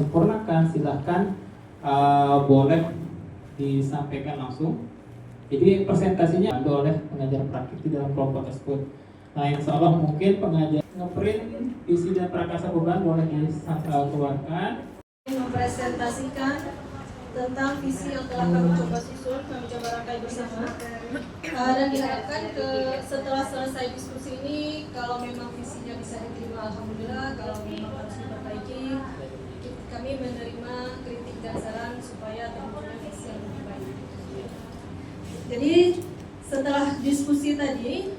disempurnakan, silahkan boleh disampaikan langsung. Jadi presentasinya diambil oleh pengajar praktik di dalam kelompok tersebut. Nah, insya Allah mungkin pengajar ngeprint visi dan prakarsa perubahan boleh dikeluarkan. Mempresentasikan tentang visi yang telah kami coba susun, kami coba rangkai bersama, dan diharapkan setelah selesai diskusi ini, kalau memang visinya bisa diterima, alhamdulillah. Kalau memang harus diperbaiki, kami menerima kritik dan saran supaya terwujudnya visi yang lebih baik. Jadi setelah diskusi tadi,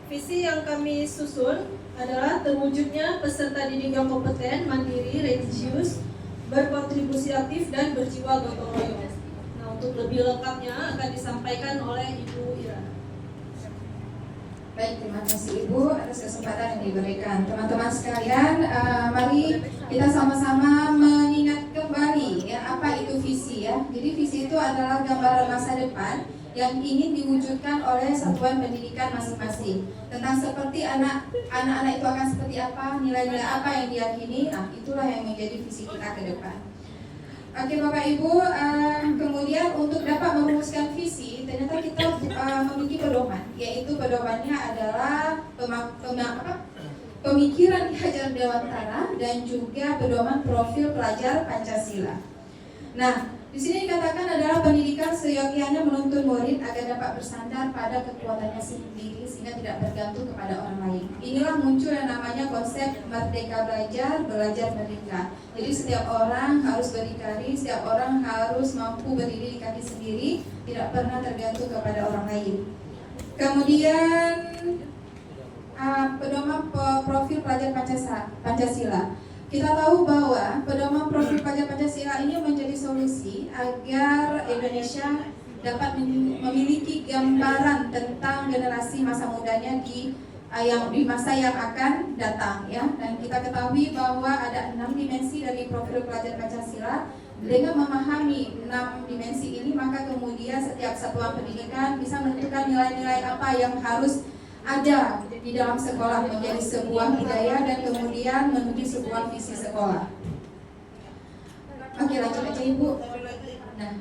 visi yang kami susun adalah terwujudnya peserta didik yang kompeten, mandiri, religius, berkontribusi aktif dan berjiwa gotong royong. Nah, untuk lebih lengkapnya akan disampaikan oleh Ibu Ira. Baik, terima kasih Ibu atas kesempatan yang diberikan. Teman-teman sekalian, mari kita sama-sama mengingat kembali ya apa itu visi ya. Jadi visi itu adalah gambaran masa depan yang ingin diwujudkan oleh satuan pendidikan masing-masing. Tentang seperti anak-anak itu akan seperti apa, nilai-nilai apa yang diyakini, nah itulah yang menjadi visi kita ke depan. Oke Bapak Ibu, kemudian untuk dapat merumuskan visi, ternyata kita memiliki pedoman, yaitu pedomannya adalah pemikiran Ki Hajar Dewantara dan juga pedoman profil pelajar Pancasila. Nah, di sini dikatakan adalah pendidikan seyogyanya menuntun murid agar dapat bersandar pada kekuatannya sendiri sehingga tidak bergantung kepada orang lain. Inilah muncul yang namanya konsep merdeka belajar, belajar merdeka. Jadi setiap orang harus berdikari, setiap orang harus mampu berdiri di kaki sendiri, tidak pernah tergantung kepada orang lain. Kemudian pedoman profil pelajar Pancasila. Kita tahu bahwa pedoman profil pelajar Pancasila ini menjadi solusi agar Indonesia dapat memiliki gambaran tentang generasi masa mudanya di masa yang akan datang ya. Dan kita ketahui bahwa ada 6 dimensi dari profil pelajar Pancasila. Dengan memahami 6 dimensi ini, maka kemudian setiap satuan pendidikan bisa menentukan nilai-nilai apa yang harus ada di dalam sekolah menjadi sebuah budaya dan kemudian menuju sebuah visi sekolah. Oke, lanjut aja Ibu. Nah,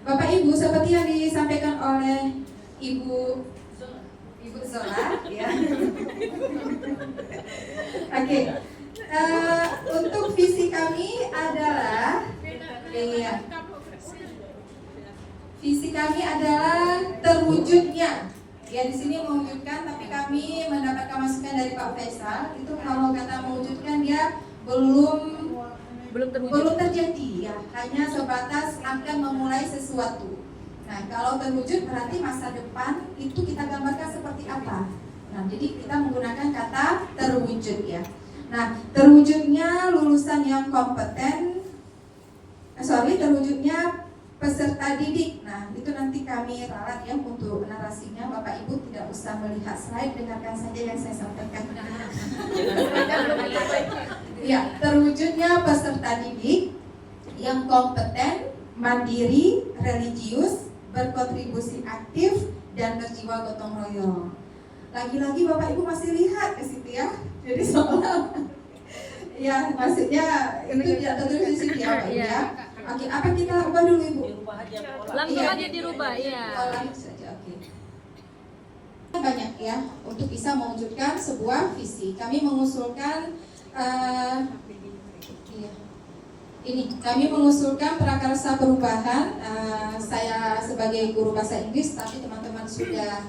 Bapak Ibu, seperti yang disampaikan oleh Ibu Zola, ya. Oke, untuk visi kami adalah, visi kami adalah terwujudnya. Ya, di sini mewujudkan, tapi kami mendapatkan masukan dari Pak Faisal. Itu kalau kata mewujudkan dia belum terjadi ya, hanya sebatas akan memulai sesuatu. Nah, kalau terwujud berarti masa depan itu kita gambarkan seperti apa. Nah, jadi kita menggunakan kata terwujud ya. Nah, terwujudnya lulusan yang kompeten, terwujudnya peserta didik. Nah, itu nanti kami ralat ya untuk narasinya. Bapak Ibu tidak usah melihat slide, dengarkan saja yang saya sampaikan. Ya, terwujudnya peserta didik yang kompeten, mandiri, religius, berkontribusi aktif, dan berjiwa gotong royong. Lagi-lagi Bapak Ibu masih lihat ke situ ya. Jadi seolah ya, maksudnya itu tidak tertulis di sini ya Pak Ibu ya. Oke, apa kita ubah dulu Ibu? Langsung aja dirubah, ya. Langsung saja, oke. Banyak ya untuk bisa mewujudkan sebuah visi. Kami mengusulkan kami mengusulkan prakarsa perubahan. Saya sebagai guru bahasa Inggris, tapi teman-teman sudah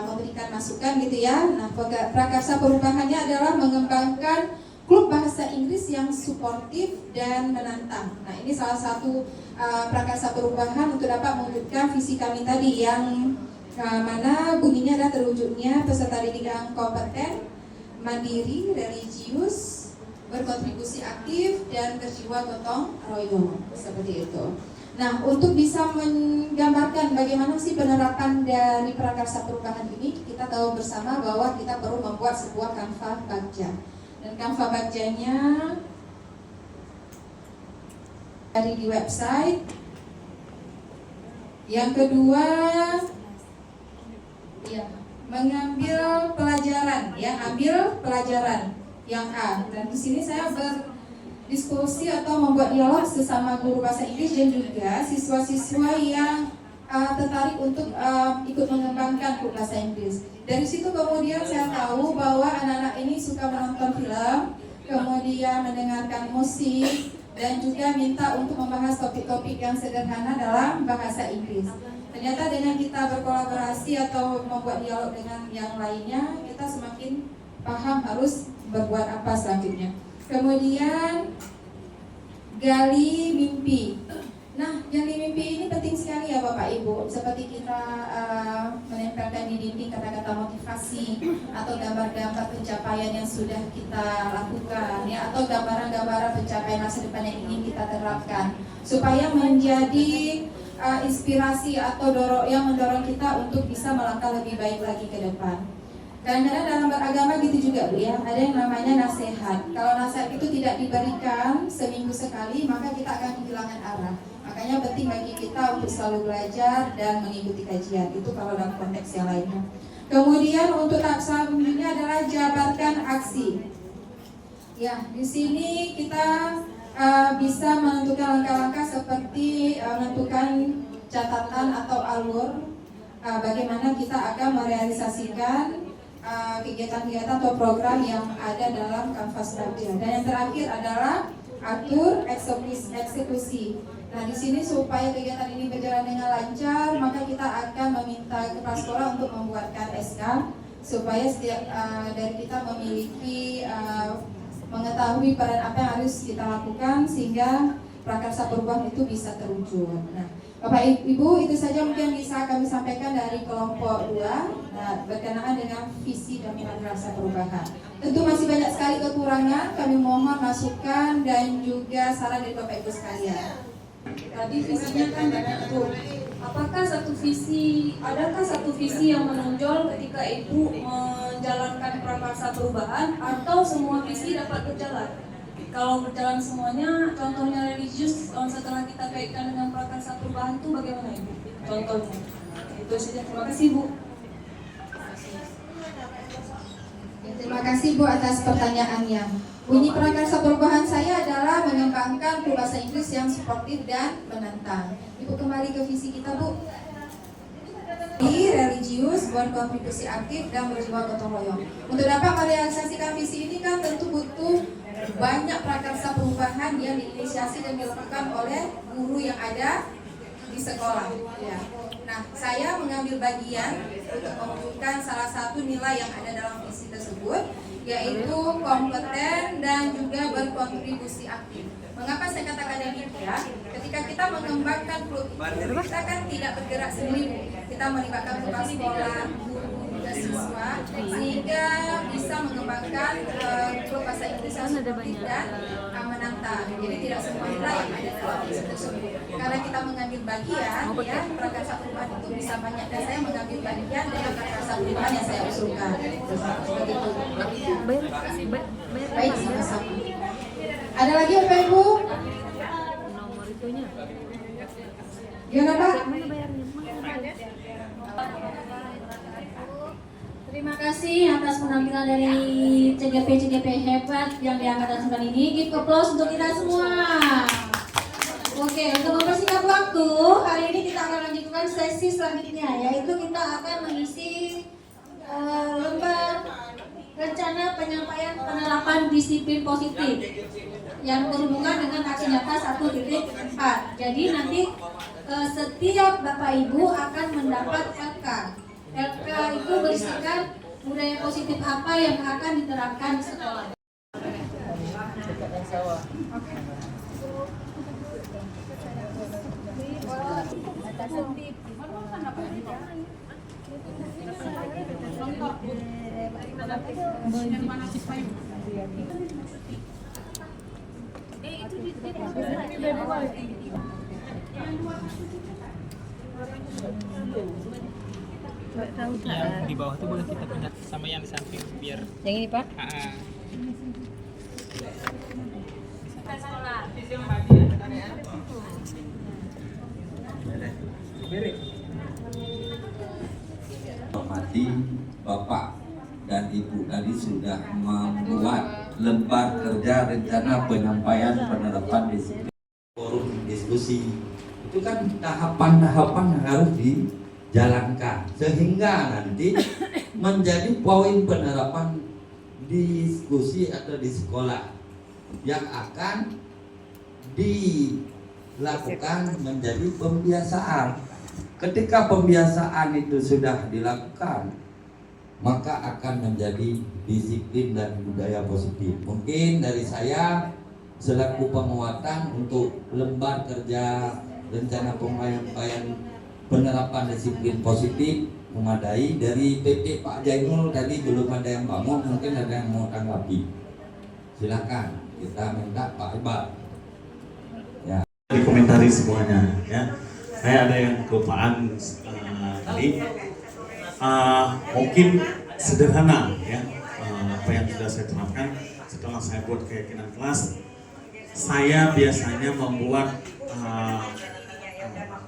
memberikan masukan gitu ya. Nah, prakarsa perubahannya adalah mengembangkan klub bahasa Inggris yang suportif dan menantang. Nah, ini salah satu prakarsa perubahan untuk dapat mewujudkan visi kami tadi yang mana bunyinya adalah terwujudnya peserta didik yang kompeten, mandiri, religius, berkontribusi aktif, dan berjiwa gotong royong. Seperti itu. Nah, untuk bisa menggambarkan bagaimana sih penerapan dari prakarsa perubahan ini, kita tahu bersama bahwa kita perlu membuat sebuah Canva Bagja. Dan Canva Bagjanya dari di website. Yang kedua, ya, mengambil pelajaran, ya, ambil pelajaran yang A. Dan di sini saya diskusi atau membuat dialog sesama guru bahasa Inggris dan juga siswa-siswa yang tertarik untuk ikut mengembangkan grup bahasa Inggris. Dari situ kemudian saya tahu bahwa anak-anak ini suka menonton film, kemudian mendengarkan musik, dan juga minta untuk membahas topik-topik yang sederhana dalam bahasa Inggris. Ternyata dengan kita berkolaborasi atau membuat dialog dengan yang lainnya, kita semakin paham harus berbuat apa selanjutnya. Kemudian gali mimpi. Nah, gali mimpi ini penting sekali ya Bapak Ibu. Seperti kita menempelkan di dinding kata-kata motivasi atau gambar-gambar pencapaian yang sudah kita lakukan, ya, atau gambaran-gambaran pencapaian masa depan yang ingin kita terapkan, supaya menjadi inspirasi atau yang mendorong kita untuk bisa melangkah lebih baik lagi ke depan. Kadang-kadang dalam beragama gitu juga Bu ya, ada yang namanya nasihat. Kalau nasihat itu tidak diberikan seminggu sekali, maka kita akan kehilangan arah. Makanya penting bagi kita untuk selalu belajar dan mengikuti kajian. Itu kalau dalam konteks yang lainnya. Kemudian untuk tahap selanjutnya adalah jabarkan aksi. Ya, di sini kita bisa menentukan langkah-langkah seperti menentukan catatan atau alur bagaimana kita akan merealisasikan kegiatan-kegiatan atau program yang ada dalam kanvas belajar. Dan yang terakhir adalah atur eksekusi. Nah, di sini supaya kegiatan ini berjalan dengan lancar, maka kita akan meminta kepala sekolah untuk membuatkan SK supaya setiap dari kita memiliki mengetahui peran apa yang harus kita lakukan sehingga prakarsa perubahan itu bisa terwujud. Nah, Bapak Ibu, itu saja mungkin bisa kami sampaikan dari kelompok 2 berkenaan dengan visi dan prakarsa perubahan. Tentu masih banyak sekali kekurangan, kami mohon masukan dan juga saran dari Bapak Ibu sekalian. Tadi visinya kan banyak tuh. Adakah satu visi yang menonjol ketika Ibu menjalankan prakarsa perubahan atau semua visi dapat berjalan? Kalau berjalan semuanya, contohnya religius setelah kita kaitkan dengan prakarsa perubahan itu bagaimana Ibu? Contohnya. Itu saja. Terima kasih Bu. Terima kasih Bu atas pertanyaannya. Bunyi prakarsa perubahan saya adalah mengembangkan bahasa Inggris yang sportif dan menantang. Ibu kembali ke visi kita Bu. Religius, berkontribusi aktif dan berjiwa gotong royong. Untuk dapat merealisasikan visi ini kan tentu butuh banyak prakarsa perubahan yang diinisiasi dan dilakukan oleh guru yang ada di sekolah. Ya. Nah, saya mengambil bagian untuk mewujudkan salah satu nilai yang ada dalam visi tersebut, yaitu kompeten dan juga berkontribusi aktif. Mengapa saya katakan demikian? Ketika kita mengembangkan klub itu, kita kan tidak bergerak sendiri. Kita melibatkan kepala sekolah, guru, juga siswa, sehingga bisa mengembangkan klub bahasa Inggris yang sportif dan menantang. Jadi tidak semua nilai yang ada dalam visi tersebut. Karena kita mengambil bagian, ya, prakarsa perubahan itu bisa banyak. Dan saya mengambil bagian dari prakarsa perubahan yang saya usulkan. Seperti itu. Baik, sama-sama. Ada lagi Bapak Ibu? Nomor itunya. Gimana Pak? Mana bayarnya? Terima kasih atas penampilan dari CGP hebat yang diangkat dan ini. Give applause untuk kita semua. Oke, untuk mempersingkat waktu, hari ini kita akan lanjutkan sesi selanjutnya, yaitu kita akan mengisi lembar rencana penyampaian penerapan disiplin positif yang berhubungan dengan aksi nyata 1.4. Jadi nanti setiap Bapak Ibu akan mendapat LK. LK itu berisikan budaya positif apa yang akan diterapkan di sekolah. Yang di bawah tuh boleh kita pindah sama yang di samping biar Yang ini Pak? Hormati Bapak dan Ibu tadi sudah membuat lembar kerja rencana penyampaian penerapan disiplin. Forum diskusi itu kan tahapan-tahapan yang harus dijalankan sehingga nanti menjadi poin penerapan diskusi atau di sekolah yang akan dilakukan menjadi pembiasaan. Ketika pembiasaan itu sudah dilakukan, maka akan menjadi disiplin dan budaya positif. Mungkin dari saya selaku penguatan untuk lembar kerja rencana penyampaian penerapan disiplin positif memadai. Dari PP Pak Jainul tadi belum ada yang bangun, mungkin ada yang mau tanggapi. Silakan, kita minta Pak Iqbal. Ya. Dikomentari semuanya, ya. Saya ada yang kelupaan tadi. Mungkin sederhana, ya. Apa yang sudah saya terapkan setelah saya buat keyakinan kelas. Saya biasanya membuat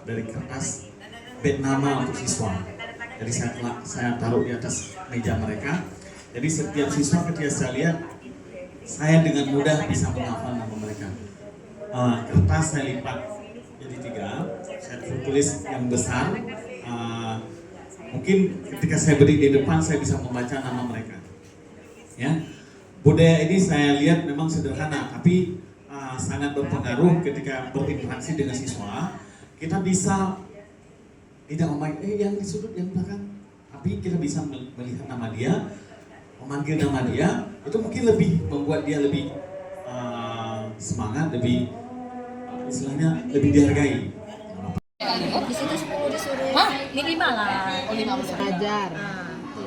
dari kertas bed nama untuk siswa. Jadi saya taruh di atas meja mereka. Jadi setiap siswa ketika saya lihat, saya dengan mudah bisa menghafal nama mereka. Kertas saya lipat jadi 3, saya tulis yang besar. Mungkin ketika saya berdiri di depan, saya bisa membaca nama mereka. Ya, budaya ini saya lihat memang sederhana, tapi sangat berpengaruh ketika berinteraksi dengan siswa. Kita bisa tidak memanggil yang di sudut yang belakang, tapi kita bisa melihat nama dia, memanggil nama dia. Itu mungkin lebih membuat dia lebih semangat, lebih istilahnya lebih dihargai. Di situ 10 disuruh minimal lah. 15 ajar.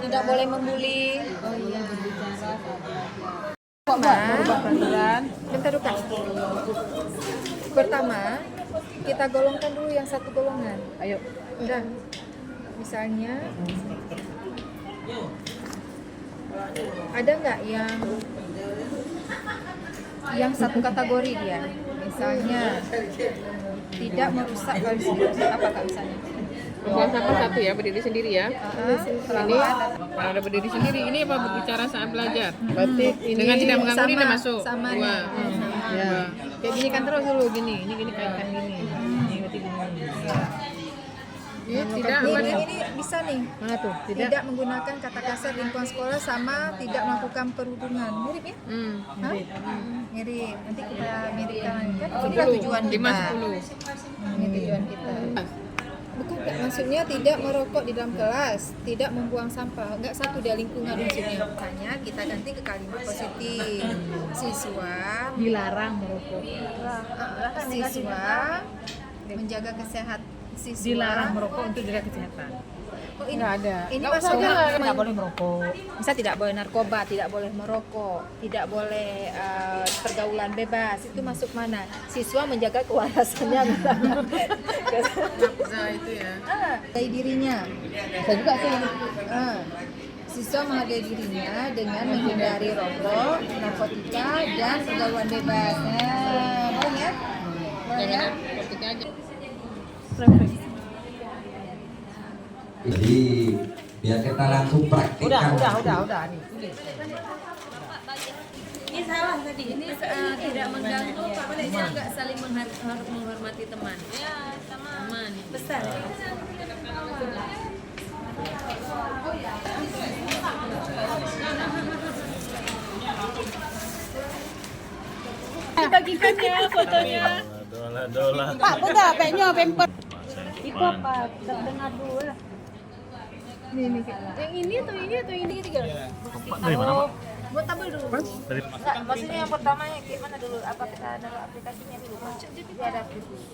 Tidak boleh membuli. Oh iya, berbicara peraturan. Bentar Duka. Pertama, kita golongkan dulu yang satu golongan. Ayo. Udah. Misalnya ada nggak yang satu kategori dia? Misalnya tidak merusak pariwisata, apa Kak misalnya? Buang sampah satu ya, berdiri sendiri ya. Ini ada berdiri sendiri. Ini apa berbicara saat belajar? Berarti dengan tidak mengganggu ini masuk. Sama dua. Ya. Kayak gini kan terus dulu gini. Ini kaitkan gini. Ini berarti gini. Tidak. Ini bisa nih. Mana tuh? Tidak menggunakan kata kasar di lingkungan sekolah sama tidak melakukan perundungan. Mirip ya? Mirip. Nanti kita miripkan kan. Inilah tujuan kita. 5-10. Ini tujuan kita. Bukan Kak, maksudnya tidak merokok di dalam kelas, tidak membuang sampah, enggak satu di lingkungan maksudnya. Makanya kita ganti ke kalimat positif. Siswa Dilarang merokok. Siswa menjaga kesehatan siswa. Dilarang merokok untuk jaga kesehatan. Oh, ini Nggak ada. Ini Nggak usah maksudnya jalan. Nggak boleh merokok. Misal tidak boleh narkoba, tidak boleh merokok, tidak boleh pergaulan bebas. Itu masuk mana? Siswa menjaga kewarasannya misalnya. Nah itu ya. Menghargai dirinya. Saya juga sih. Siswa menghargai dirinya dengan menghindari rokok, narkotika, dan pergaulan bebas. Boleh ya? Boleh ya? Ketika aja. Jadi biar kita langsung praktikkan. Udah nih. Ini salah tadi. Ini tidak mengganggu, dia nggak saling menghormati teman. Ya, sama teman. Besar. Dibagikannya fotonya. Dola. Pak, udah penyo pemper. Itu apa? Terdengar dulu lah. Nih. Yang ini atau ini tiga? Dari mana, Pak? Buat tabel dulu. Enggak, maksudnya yang pertama yang kayak mana dulu? Apa kita download aplikasinya dulu? Dia ada aplikasi.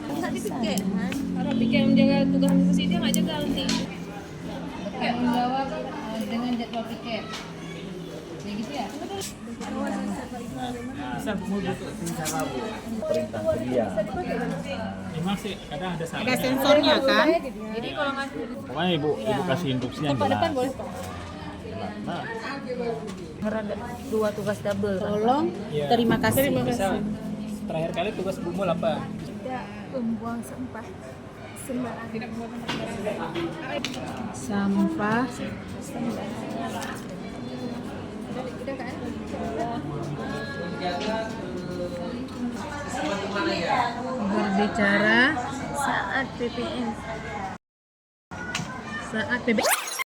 Bisa dipikir. Orang pikir yang menjaga tugas diskusi dia nggak jaga nanti. Tanggung jawab dengan jadwal piket. Ya gitu ya. Masih kadang ada salah. Ada sensornya kan? Jadi kalau ngasih Pokoknya ibu kasih instruksi yang jelas. depan boleh. Ada 2 tugas double. Tolong. Iya. Terima kasih. Misal terakhir kali tugas Bumul apa? membuang sampah sembarangan. Tidak membuang sampah sembarangan. Sampah sembarangan. Udah kan? Berbicara saat PPM. Saat PPM.